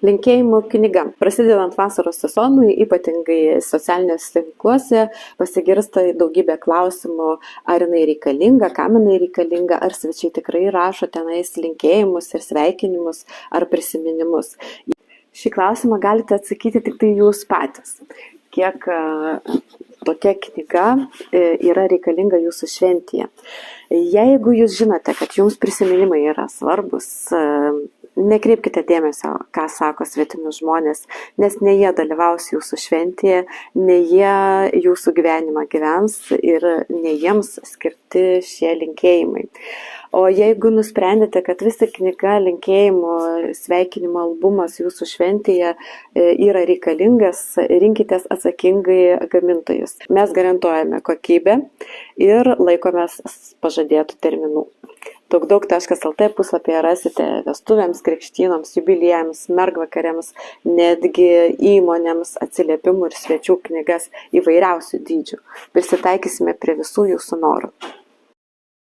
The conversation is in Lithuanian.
Linkėjimų knyga. Prasidedant vasaros sezonui, ypatingai socialiniuose tinkluose, pasigirsta daugybė klausimų, ar jinai reikalinga, kam jinai reikalinga, ar svečiai tikrai rašo tenais linkėjimus ir sveikinimus ar prisiminimus. Šį klausimą galite atsakyti tik tai jūs patys. Kiek tokia knyga yra reikalinga jūsų šventėje. Jeigu jūs žinote, kad jums prisiminimai yra svarbus, nekreipkite dėmesio, ką sako svetimi žmonės, nes ne jie dalyvaus jūsų šventėje, ne jie jūsų gyvenimą gyvens ir ne jiems skirti šie linkėjimai. O jeigu nusprendėte, kad vis tik knyga linkėjimų sveikinimo albumas jūsų šventėje yra reikalingas, rinkitės atsakingai gamintojus. Mes garantuojame kokybę ir laikomės pažadėtų terminų. Daugdaug.lt puslapyje rasite vestuvėms, krikštynoms, jubiliejams, mergvakariams, netgi įmonėms, atsiliepimų ir svečių knygas įvairiausių dydžių. Prisitaikysime prie visų jūsų norų.